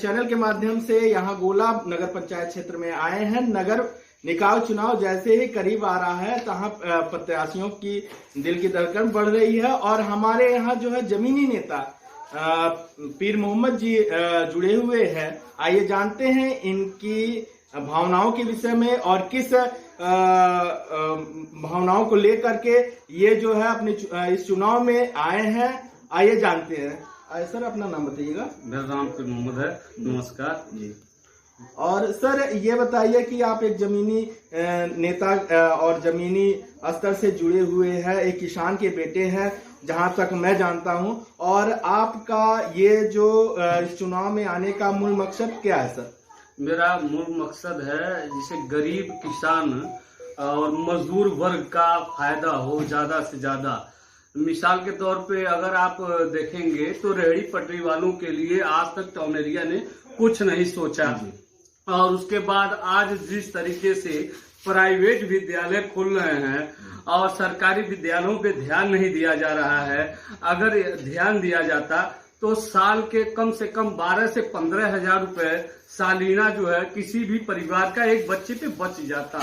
Channel के माध्यम से यहाँ गोला नगर पंचायत क्षेत्र में आए हैं। नगर निकाय चुनाव जैसे ही करीब आ रहा है तहाँ प्रत्याशियों की दिल की धड़कन बढ़ रही है और हमारे यहाँ जो है जमीनी नेता पीर मोहम्मद जी जुड़े हुए हैं। आइए जानते हैं इनकी भावनाओं के विषय में और किस भावनाओं को लेकर के ये जो है अपने इस चुनाव में आए हैं। आइए जानते हैं। सर अपना नाम बताइएगा। मेरा नाम पीर मोहम्मद है। नमस्कार जी। और सर ये बताइए कि आप एक जमीनी नेता और जमीनी स्तर से जुड़े हुए हैं, एक किसान के बेटे हैं जहां तक मैं जानता हूं, और आपका ये जो इस चुनाव में आने का मूल मकसद क्या है सर? मेरा मूल मकसद है जिसे गरीब किसान और मजदूर वर्ग का फायदा हो ज्यादा से ज्यादा। मिसाल के तौर पे अगर आप देखेंगे तो रेहड़ी पटरी वालों के लिए आज तक टाउन एरिया ने कुछ नहीं सोचा, और उसके बाद आज जिस तरीके से प्राइवेट विद्यालय खुल रहे हैं और सरकारी विद्यालयों पे ध्यान नहीं दिया जा रहा है। अगर ध्यान दिया जाता तो साल के कम से कम 12 से 15 हजार रुपए सालीना जो है किसी भी परिवार का एक बच्चे पे बच जाता।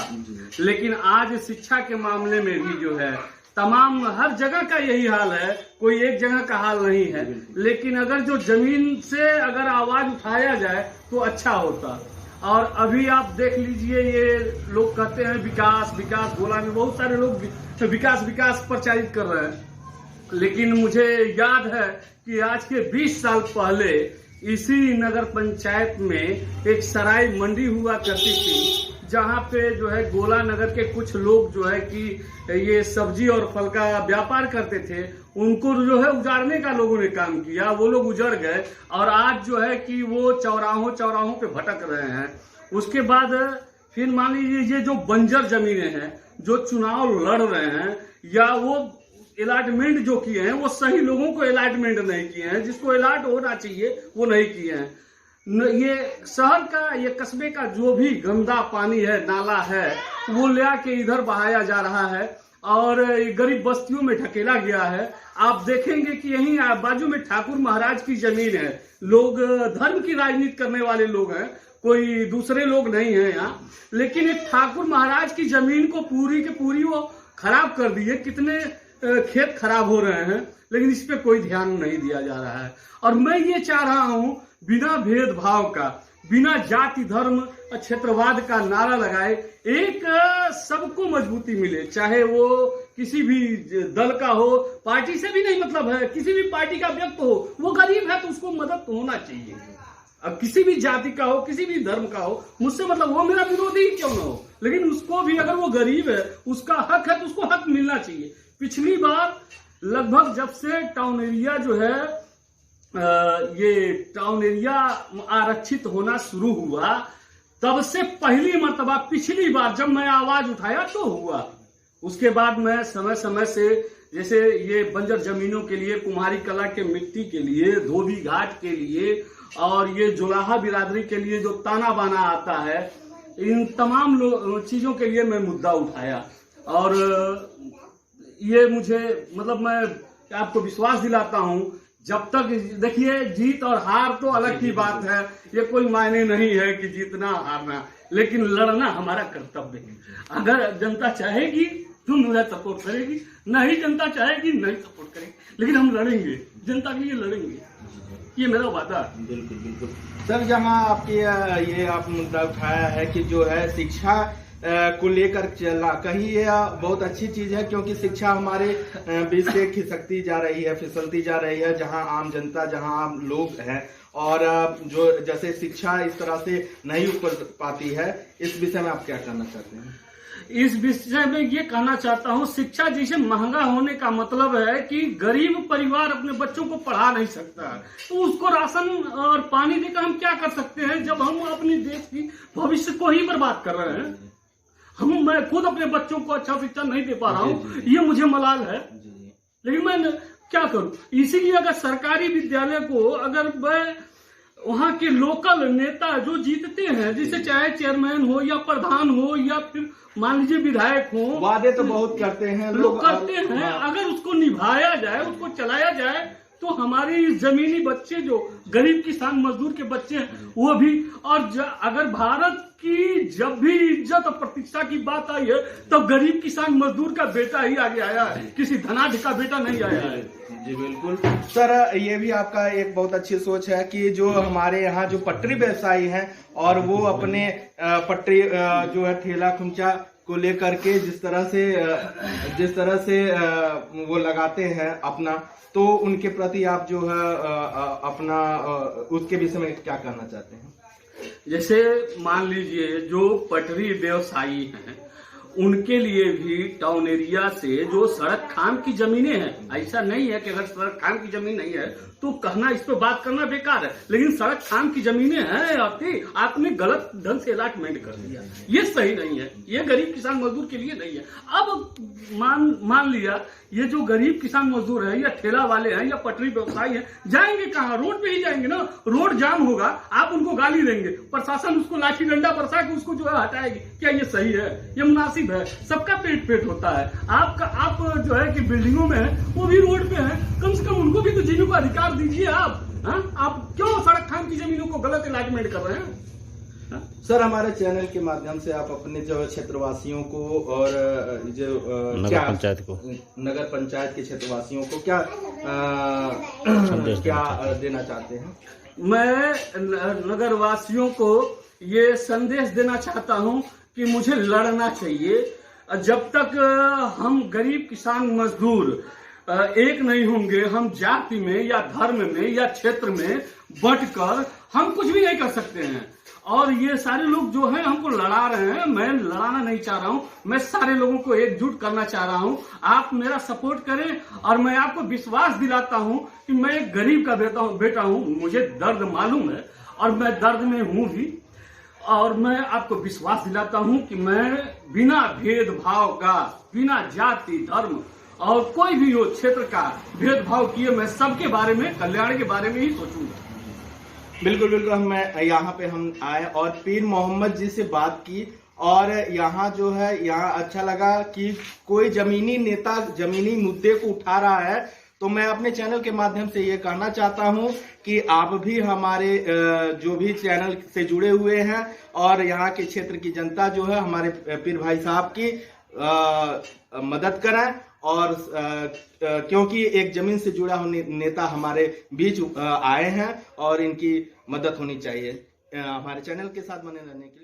लेकिन आज शिक्षा के मामले में भी जो है तमाम हर जगह का यही हाल है, कोई एक जगह का हाल नहीं है। लेकिन अगर जो जमीन से अगर आवाज उठाया जाए तो अच्छा होता। और अभी आप देख लीजिए, ये लोग कहते हैं विकास विकास, गोला में बहुत सारे लोग विकास विकास प्रचारित कर रहे हैं। लेकिन मुझे याद है कि आज के 20 साल पहले इसी नगर पंचायत में एक सराय मंडी हुआ करती थी, जहां पे जो है गोला नगर के कुछ लोग जो है कि ये सब्जी और फल का व्यापार करते थे, उनको जो है उजाड़ने का लोगों ने काम किया। वो लोग उजड़ गए और आज जो है कि वो चौराहों पे भटक रहे हैं। उसके बाद फिर मान लीजिए ये जो बंजर जमीनें हैं, जो चुनाव लड़ रहे हैं या वो अलॉटमेंट जो किए हैं वो सही लोगों को अलॉटमेंट नहीं किए हैं, जिसको अलॉट होना चाहिए वो नहीं किए हैं। ये शहर का, ये कस्बे का जो भी गंदा पानी है, नाला है, वो ले आके इधर बहाया जा रहा है और गरीब बस्तियों में ढकेला गया है। आप देखेंगे कि यहीं बाजू में ठाकुर महाराज की जमीन है। लोग धर्म की राजनीति करने वाले लोग हैं, कोई दूसरे लोग नहीं है यहाँ। लेकिन एक ठाकुर महाराज की जमीन को पूरी की पूरी वो खराब कर दिए। कितने खेत खराब हो रहे हैं, लेकिन इस पे कोई ध्यान नहीं दिया जा रहा है। और मैं ये चाह रहा हूं बिना भेदभाव का, बिना जाति धर्म क्षेत्रवाद का नारा लगाए एक सबको मजबूती मिले, चाहे वो किसी भी दल का हो, पार्टी से भी नहीं मतलब है, किसी भी पार्टी का व्यक्ति हो, वो गरीब है तो उसको मदद होना चाहिए। अब किसी भी जाति का हो, किसी भी धर्म का हो, मुझसे मतलब वो मेरा विरोधी क्यों ना हो, लेकिन उसको भी अगर वो गरीब है, उसका हक है तो उसको हक मिलना चाहिए। पिछली बार लगभग जब से टाउन एरिया जो है ये टाउन एरिया आरक्षित होना शुरू हुआ, तब से पहली मर्तबा पिछली बार जब मैं आवाज उठाया तो हुआ। उसके बाद मैं समय समय से, जैसे ये बंजर जमीनों के लिए, कुम्हारी कला के मिट्टी के लिए, धोबी घाट के लिए और ये जुलाहा बिरादरी के लिए जो ताना बाना आता है, इन तमाम चीजों के लिए मैं मुद्दा उठाया। और ये मुझे मतलब मैं आपको विश्वास दिलाता हूं, जब तक देखिए जीत और हार तो अलग की बात है, ये कोई मायने नहीं है कि जीतना हारना, लेकिन लड़ना हमारा कर्तव्य है। अगर जनता चाहेगी तो मुझे सपोर्ट करेगी, नहीं जनता चाहेगी नहीं सपोर्ट करेगी, लेकिन हम लड़ेंगे, जनता के लिए लड़ेंगे, ये मेरा वादा है। बिल्कुल बिल्कुल सर, जहां आपके ये आप मुद्दा उठाया है कि जो है शिक्षा को लेकर चला, कहीं ये बहुत अच्छी चीज है, क्योंकि शिक्षा हमारे बीच से खिसकती जा रही है, फिसलती जा रही है। जहां आम जनता, जहां आम लोग हैं और जो जैसे शिक्षा इस तरह से नहीं उठ पाती है, इस विषय में आप क्या कहना चाहते हैं? इस विषय में ये कहना चाहता हूँ, शिक्षा जैसे महंगा होने का मतलब है कि गरीब परिवार अपने बच्चों को पढ़ा नहीं सकता, तो उसको राशन और पानी देकर हम क्या कर सकते हैं, जब हम अपने देश की भविष्य को ही बर्बाद कर रहे हैं। मैं खुद अपने बच्चों को अच्छा शिक्षा नहीं दे पा रहा हूँ, ये मुझे मलाल है, लेकिन मैं क्या करूँ। इसीलिए अगर सरकारी विद्यालय को, अगर मैं वहाँ के लोकल नेता जो जीतते हैं, जिसे चाहे चेयरमैन हो या प्रधान हो या फिर मान लीजिए विधायक हो, वादे तो बहुत करते हैं लोग करते हैं, अगर उसको निभाया जाए, उसको चलाया जाए तो हमारे इस जमीनी बच्चे जो गरीब किसान मजदूर के बच्चे हैं वो भी, और अगर भारत की जब भी इज्जत और प्रतिष्ठा की बात आई है तो गरीब किसान मजदूर का बेटा ही आगे आया है, किसी धनाढ़ का बेटा नहीं आया है। जी बिल्कुल सर, ये भी आपका एक बहुत अच्छी सोच है कि जो हमारे यहाँ जो पटरी व्यवसायी हैं और वो अपने पटरी जो है ठेला खुमचा को लेकर के जिस तरह से वो लगाते हैं अपना, तो उनके प्रति आप जो है अपना उसके विषय में क्या कहना चाहते हैं? जैसे मान लीजिए जो पटरी व्यवसायी हैं उनके लिए भी टाउन एरिया से जो सड़क खान की जमीनें हैं, ऐसा नहीं है कि अगर सड़क खान की जमीन नहीं है तो कहना, इस पे बात करना बेकार है, लेकिन सड़क खान की जमीनें हैं आपने गलत ढंग से अलॉटमेंट कर दिया, ये सही नहीं है, ये गरीब किसान मजदूर के लिए नहीं है। अब मान लिया ये जो गरीब किसान मजदूर है या ठेला वाले हैं या पटरी व्यवसायी हैं, जाएंगे कहाँ? रोड पे ही जाएंगे ना। रोड जाम होगा, आप उनको गाली देंगे, प्रशासन उसको लाठी डंडा बरसा के उसको जो है हटाएगी, क्या ये सही है? ये मुनासिब है? सबका पेट होता है। आप जो है कि बिल्डिंगों में है वो भी रोड पे है, कम से कम उनको भी तो जीने का अधिकार दीजिए आप। आप क्यों सड़क खान की जमीनों को गलत अलॉटमेंट कर रहे हैं? सर, हमारे चैनल के माध्यम से आप अपने जो क्षेत्रवासियों को और जो नगर पंचायत के क्षेत्रवासियों को क्या देना चाहते हैं? मैं नगरवासियों को ये संदेश देना चाहता हूं कि मुझे लड़ना चाहिए। जब तक हम गरीब किसान मजदूर एक नहीं होंगे, हम जाति में या धर्म में या क्षेत्र में बंटकर हम कुछ भी नहीं कर सकते हैं। और ये सारे लोग जो हैं हमको लड़ा रहे हैं, मैं लड़ाना नहीं चाह रहा हूं, मैं सारे लोगों को एकजुट करना चाह रहा हूं। आप मेरा सपोर्ट करें और मैं आपको विश्वास दिलाता हूं कि मैं एक गरीब का बेटा हूं, मुझे दर्द मालूम है और मैं दर्द में हूं भी, और मैं आपको विश्वास दिलाता हूं कि मैं बिना भेदभाव का, बिना जाति धर्म और कोई भी हो क्षेत्र का भेदभाव किए मैं सबके बारे में, कल्याण के बारे में ही सोचूंगा। बिल्कुल मैं यहाँ पे हम आए और पीर मोहम्मद जी से बात की, और यहाँ जो है यहाँ अच्छा लगा कि कोई जमीनी नेता जमीनी मुद्दे को उठा रहा है। तो मैं अपने चैनल के माध्यम से ये कहना चाहता हूँ कि आप भी हमारे जो भी चैनल से जुड़े हुए हैं और यहाँ के क्षेत्र की जनता जो है हमारे पीर भाई साहब की मदद करें, और क्योंकि एक जमीन से जुड़ा हुआ नेता हमारे बीच आए हैं और इनकी मदद होनी चाहिए। हमारे चैनल के साथ बने रहने की